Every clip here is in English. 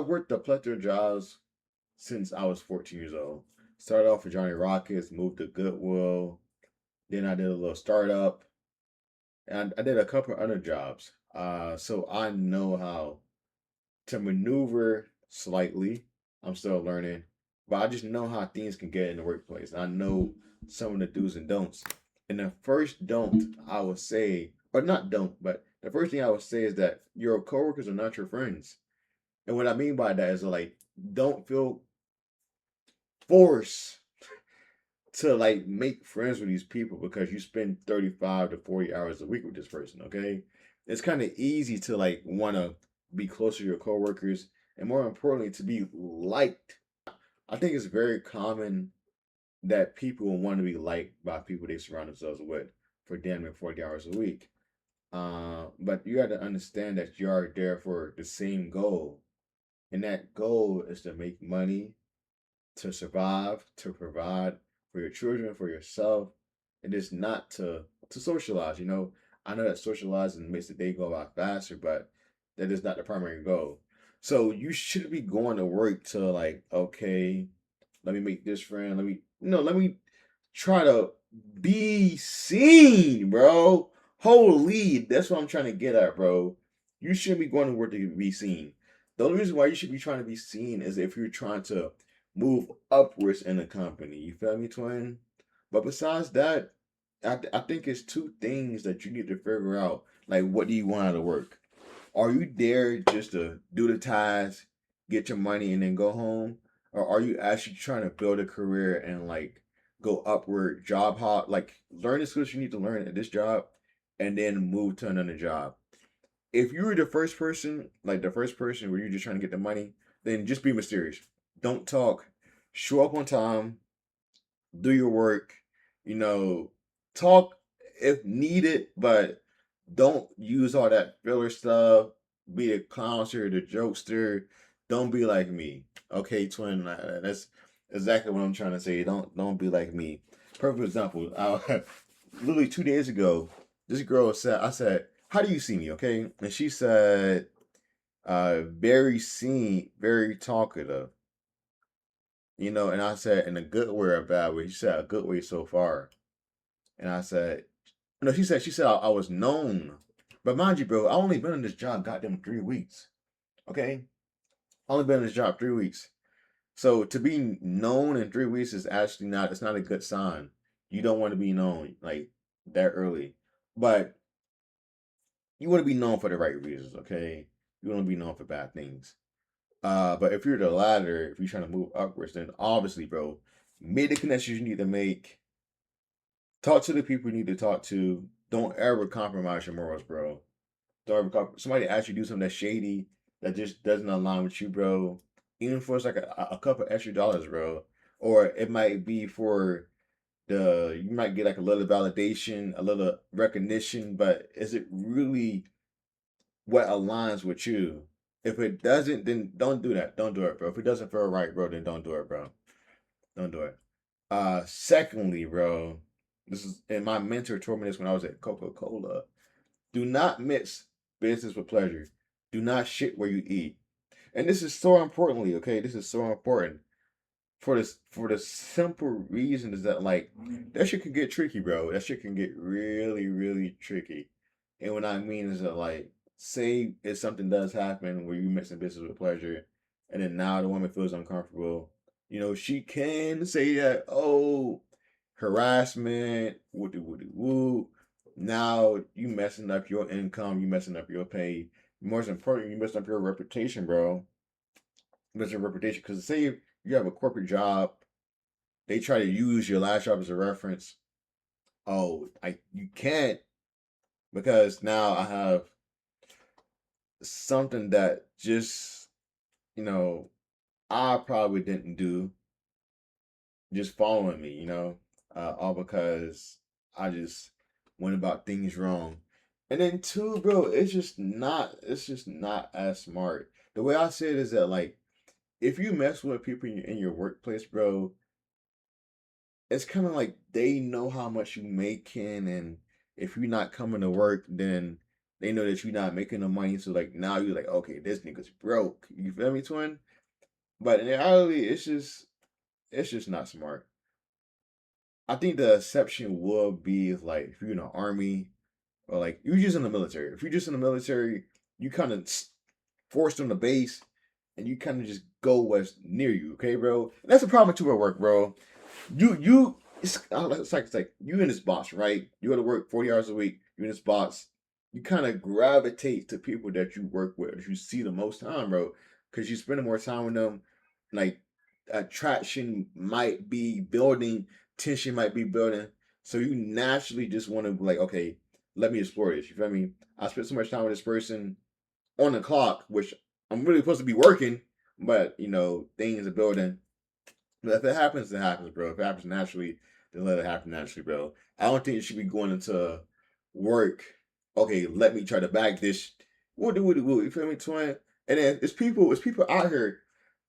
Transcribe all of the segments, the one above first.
worked a plethora of jobs since I was 14 years old. Started off with Johnny Rockets, moved to Goodwill. Then I did a little startup, and I did a couple of other jobs. So I know how to maneuver slightly. I'm still learning, but I just know how things can get in the workplace. I know some of the do's and don'ts. And the first don't I would say, or not don't, but the first thing I would say is that your coworkers are not your friends. And what I mean by that is like, don't feel forced to like make friends with these people because you spend 35 to 40 hours a week with this person, okay? It's kind of easy to like want to be closer to your coworkers and more importantly to be liked. I think it's very common that people want to be liked by people they surround themselves with for damn near 40 hours a week. But you got to understand that you are there for the same goal. And that goal is to make money, to survive, to provide for your children, for yourself. It is not to socialize. I know that socializing makes the day go by faster, but that is not the primary goal. So you should be going to work to like, okay, let me make this friend. Let me try to be seen, bro. Holy, that's what I'm trying to get at, bro. You shouldn't be going to work to be seen. The only reason why you should be trying to be seen is if you're trying to move upwards in the company. You feel me, twin? But besides that, I think it's two things that you need to figure out. Like, what do you want out of work? Are you there just to do the task, get your money, and then go home? Or are you actually trying to build a career and like go upward, job hop, like learn the skills you need to learn at this job and then move to another job? If you were the first person, like the first person where you're just trying to get the money, then just be mysterious. Don't talk. Show up on time. Do your work. You know, talk if needed, but don't use all that filler stuff. Be the clownster, the jokester. Don't be like me. Okay, twin. That's exactly what I'm trying to say. Don't be like me. Perfect example. Literally 2 days ago, this girl said, I said, "How do you see me?" Okay, and she said, very seen, very talkative. And I said in a good way or a bad way. She said a good way so far. And I said, no, she said I was known. But mind you, bro, I only been in this job goddamn 3 weeks. Okay? I only been in this job 3 weeks. So to be known in 3 weeks is actually it's not a good sign. You don't want to be known like that early. But you want to be known for the right reasons, okay? You want to be known for bad things. But if you're the latter, if you're trying to move upwards, then obviously, bro, make the connections you need to make. Talk to the people you need to talk to. Don't ever compromise your morals, bro. Don't ever somebody actually do something that's shady that just doesn't align with you, bro. Even for it's like a couple extra dollars, bro. Or it might be for you might get like a little validation, a little recognition, but is it really what aligns with you? If it doesn't, then don't do that. Don't do it, bro. If it doesn't feel right, bro, then don't do it, bro. Don't do it. Secondly, bro, this is and my mentor told me this when I was at Coca-Cola. Do not mix business with pleasure. Do not shit where you eat. And this is so importantly, okay? This is so important for the simple reason is that like that shit can get tricky, bro. That shit can get really, really tricky. And what I mean is that like say if something does happen where you mixing business with pleasure and then now the woman feels uncomfortable, she can say that, oh, harassment, woody woody woo. Now you messing up your income, you messing up your pay. Most important, you messing up your reputation, bro. Messing up your reputation. Because say you have a corporate job, they try to use your last job as a reference. Oh, you can't because now I have something that just you know I probably didn't do, just following me, all because I just went about things wrong. And then two, bro, it's just not as smart. The way I say it is that like if you mess with people in your workplace, bro, it's kind of like they know how much you making, and if you're not coming to work, then They know that you're not making the money, so like now you're like, okay, this nigga's broke. You feel me, twin? But in reality, it's just not smart. I think the exception would be if, like, if you're in the army or like you're just in the military. If you're just in the military, you kind of forced on the base, and you kind of just go what's near you. Okay, bro. And that's a problem too at work, bro. It's like you in this box, right? You go to work 40 hours a week. You in this box. You kind of gravitate to people that you work with, that you see the most time, bro, because you spend more time with them. Like, attraction might be building, tension might be building, so you naturally just want to be like, okay, let me explore this. You feel me? I spent so much time with this person on the clock, which I'm really supposed to be working, but things are building. But if it happens, it happens, bro. If it happens naturally, then let it happen naturally, bro. I don't think you should be going into work. Okay, let me try to bag this. What do? You feel me, twin? And then it's people out here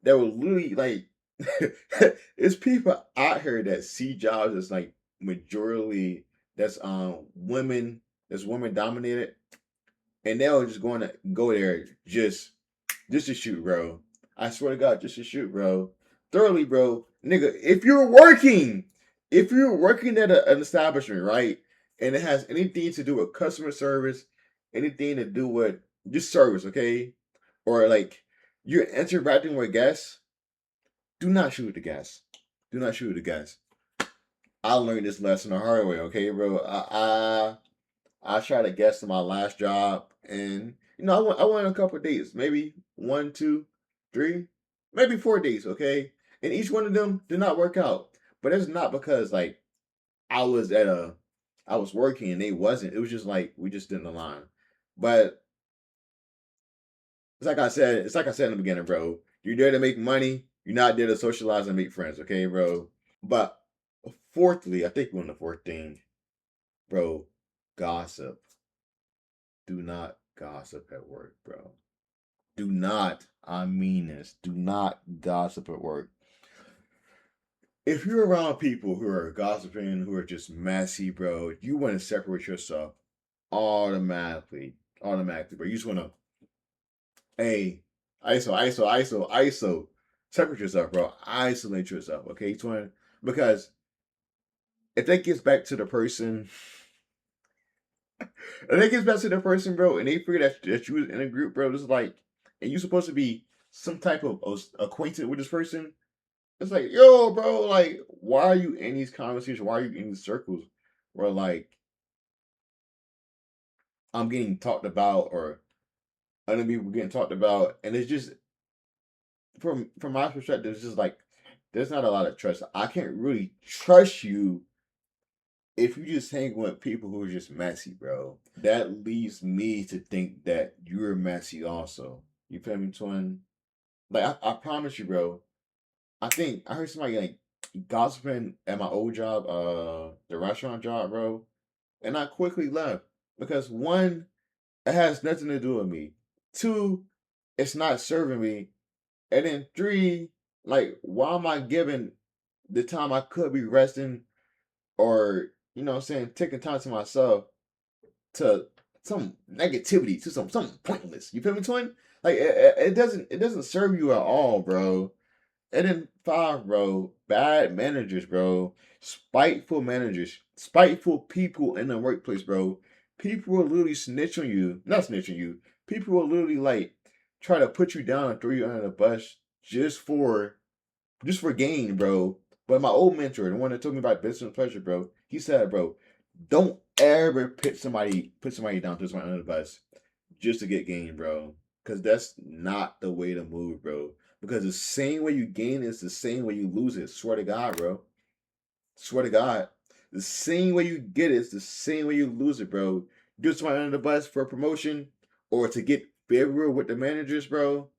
that will literally like. It's people out here that see jobs as like majority that's women dominated, and they'll just going to go there just to shoot, bro. I swear to God, just to shoot, bro. Thoroughly, bro. Nigga, if you're working at an establishment, right, and it has anything to do with customer service, anything to do with just service, okay, or like you're interacting with guests, do not shoot the guests. Do not shoot the guests. I learned this lesson the hard way, okay, bro. I tried to guess in my last job, and I went on a couple of dates, maybe one, two, three, maybe 4 days, okay, and each one of them did not work out. But it's not because like I was at a, I was working and they wasn't. It was just like we just didn't align. But it's like I said in the beginning, bro. You're there to make money. You're not there to socialize and make friends, okay, bro. But fourthly, I think we're on the fourth thing, bro. Gossip. Do not gossip at work, bro. Do not, I mean this, do not gossip at work. If you're around people who are gossiping, who are just messy, bro, you want to separate yourself automatically. Automatically, bro. You just want to, hey, ISO. Separate yourself, bro. Isolate yourself, okay, twin? Because if that gets back to the person, and it gets back to the person, bro, and they figure that you was in a group, bro, it's like, and you supposed to be some type of acquainted with this person. It's like, yo, bro, like, why are you in these conversations? Why are you in these circles where like I'm getting talked about or other people getting talked about? And it's just from my perspective, it's just like there's not a lot of trust. I can't really trust you if you just hang with people who are just messy, bro. That leads me to think that you're messy also. You feel me, twin? Like I promise you, bro. I think I heard somebody like gossiping at my old job, the restaurant job, bro. And I quickly left because one, it has nothing to do with me. Two, it's not serving me. And then three, like, why am I giving the time I could be resting or, what I'm saying, taking time to myself to some negativity, to something pointless. You feel me, twin? Like it doesn't serve you at all, bro. And then five, bro, bad managers, bro. Spiteful people in the workplace, bro. People will literally snitch on you. Not snitch on you. People will literally like try to put you down and throw you under the bus just for gain, bro. But my old mentor, the one that told me about business and pleasure, bro, he said, bro, don't ever put somebody down, throw somebody under the bus just to get gain, bro. Because that's not the way to move, bro. Because the same way you gain is the same way you lose it. Swear to God, bro. Swear to God. The same way you get it is the same way you lose it, bro. Do somebody under the bus for a promotion or to get favorable with the managers, bro.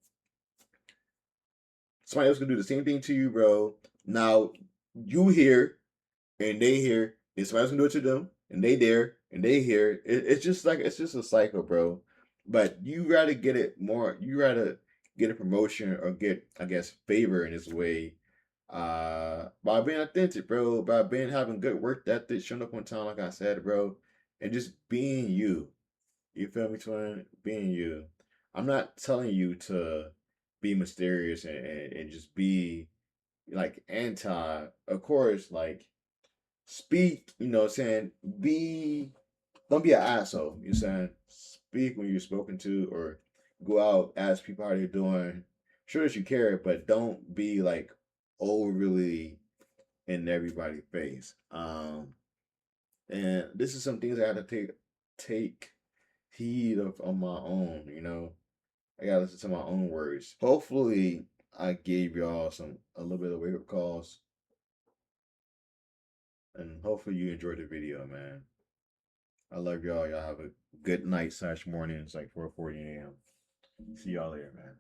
Somebody else can do the same thing to you, bro. Now you here and they here, and somebody else can do it to them, and they there and they here. It's just a cycle, bro. But you rather get it more. You rather get a promotion or get, I guess, favor in this way, by being authentic, bro. By being having good work ethic, showing up on time, like I said, bro, and just being you. You feel me, twin? Being you. I'm not telling you to be mysterious and just be like anti. Of course, like speak, saying, be, don't be an asshole. You're saying, speak when you're spoken to, or go out, ask people how they're doing. Sure that you care, but don't be like overly in everybody's face. And this is some things I had to take heed of on my own. I gotta listen to my own words. Hopefully, I gave y'all a little bit of wake up calls, and hopefully you enjoyed the video, man. I love y'all. Y'all have a good night / morning. It's like 4:40 a.m. See y'all later, man.